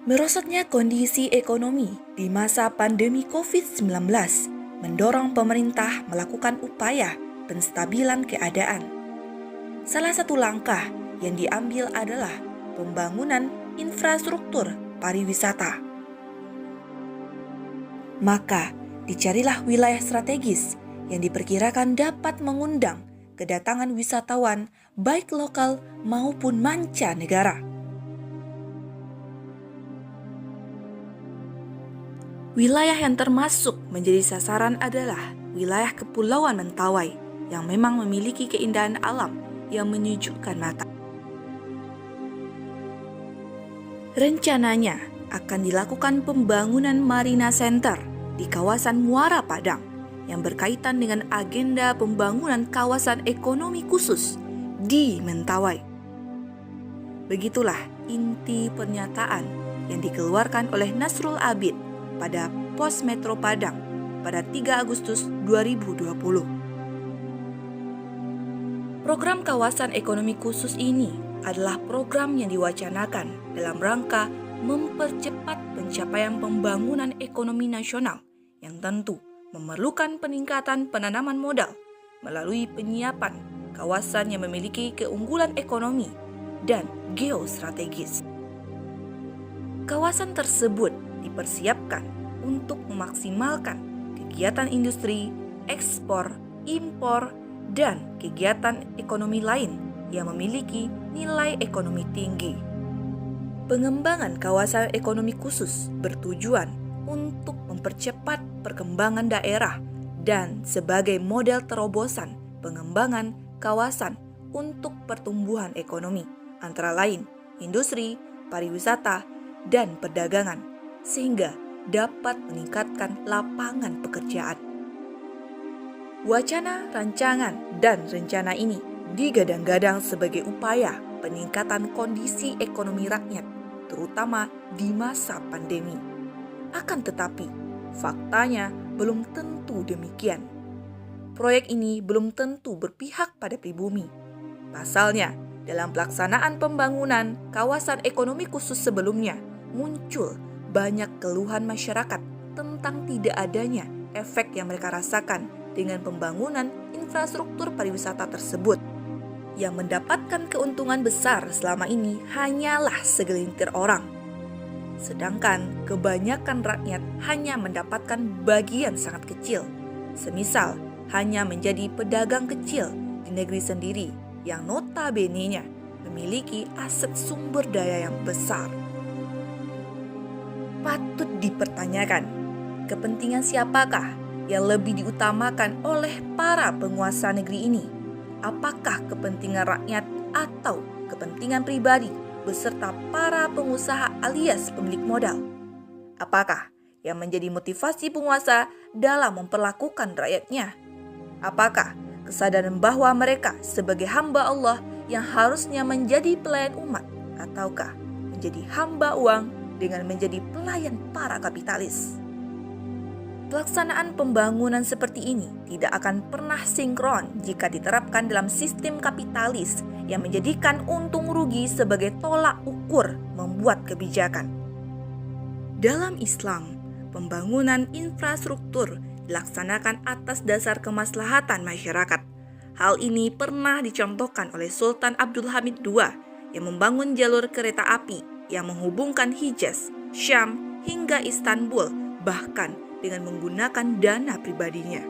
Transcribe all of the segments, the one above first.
Merosotnya kondisi ekonomi di masa pandemi COVID-19 mendorong pemerintah melakukan upaya penstabilan keadaan. Salah satu langkah yang diambil adalah pembangunan infrastruktur pariwisata. Maka, dicarilah wilayah strategis yang diperkirakan dapat mengundang kedatangan wisatawan baik lokal maupun mancanegara. Wilayah yang termasuk menjadi sasaran adalah wilayah Kepulauan Mentawai yang memang memiliki keindahan alam yang menyejukkan mata. Rencananya akan dilakukan pembangunan Marina Center di kawasan Muara Padang yang berkaitan dengan agenda pembangunan kawasan ekonomi khusus di Mentawai. Begitulah inti pernyataan yang dikeluarkan oleh Nasrul Abid pada Pos Metro Padang pada 3 Agustus 2020. Program kawasan ekonomi khusus ini adalah program yang diwacanakan dalam rangka mempercepat pencapaian pembangunan ekonomi nasional yang tentu memerlukan peningkatan penanaman modal melalui penyiapan kawasan yang memiliki keunggulan ekonomi dan geostrategis. Kawasan tersebut dipersiapkan untuk memaksimalkan kegiatan industri, ekspor, impor, dan kegiatan ekonomi lain yang memiliki nilai ekonomi tinggi. Pengembangan kawasan ekonomi khusus bertujuan untuk mempercepat perkembangan daerah dan sebagai model terobosan pengembangan kawasan untuk pertumbuhan ekonomi, antara lain industri, pariwisata, dan perdagangan, sehingga dapat meningkatkan lapangan pekerjaan. Wacana, rancangan, dan rencana ini digadang-gadang sebagai upaya peningkatan kondisi ekonomi rakyat, terutama di masa pandemi. Akan tetapi, faktanya belum tentu demikian. Proyek ini belum tentu berpihak pada pribumi. Pasalnya, dalam pelaksanaan pembangunan kawasan ekonomi khusus sebelumnya, muncul banyak keluhan masyarakat tentang tidak adanya efek yang mereka rasakan dengan pembangunan infrastruktur pariwisata tersebut. Yang mendapatkan keuntungan besar selama ini hanyalah segelintir orang. Sedangkan kebanyakan rakyat hanya mendapatkan bagian sangat kecil. Semisal hanya menjadi pedagang kecil di negeri sendiri yang notabene-nya memiliki aset sumber daya yang besar. Patut dipertanyakan, kepentingan siapakah yang lebih diutamakan oleh para penguasa negeri ini? Apakah kepentingan rakyat atau kepentingan pribadi beserta para pengusaha alias pemilik modal? Apakah yang menjadi motivasi penguasa dalam memperlakukan rakyatnya? Apakah kesadaran bahwa mereka sebagai hamba Allah yang harusnya menjadi pelayan umat, ataukah menjadi hamba uang dengan menjadi pelayan para kapitalis? Pelaksanaan pembangunan seperti ini tidak akan pernah sinkron jika diterapkan dalam sistem kapitalis yang menjadikan untung rugi sebagai tolak ukur membuat kebijakan. Dalam Islam, pembangunan infrastruktur dilaksanakan atas dasar kemaslahatan masyarakat. Hal ini pernah dicontohkan oleh Sultan Abdul Hamid II yang membangun jalur kereta api yang menghubungkan Hijaz, Syam, hingga Istanbul, bahkan dengan menggunakan dana pribadinya.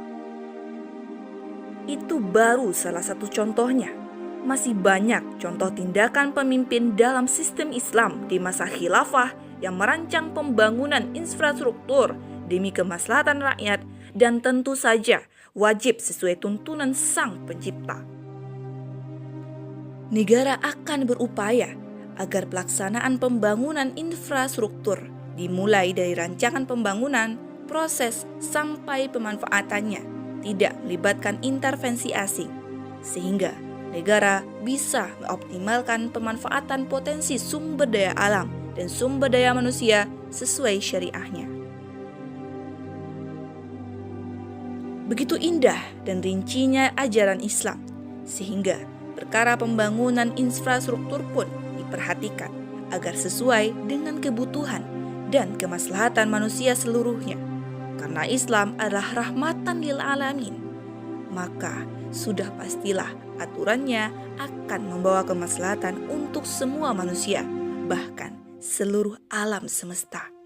Itu baru salah satu contohnya. Masih banyak contoh tindakan pemimpin dalam sistem Islam di masa khilafah yang merancang pembangunan infrastruktur demi kemaslahatan rakyat dan tentu saja wajib sesuai tuntunan Sang Pencipta. Negara akan berupaya agar pelaksanaan pembangunan infrastruktur dimulai dari rancangan pembangunan, proses sampai pemanfaatannya tidak melibatkan intervensi asing, sehingga negara bisa mengoptimalkan pemanfaatan potensi sumber daya alam dan sumber daya manusia sesuai syariahnya. Begitu indah dan rincinya ajaran Islam, sehingga perkara pembangunan infrastruktur pun diperhatikan agar sesuai dengan kebutuhan dan kemaslahatan manusia seluruhnya. Karena Islam adalah rahmatan lil alamin, maka sudah pastilah aturannya akan membawa kemaslahatan untuk semua manusia, bahkan seluruh alam semesta.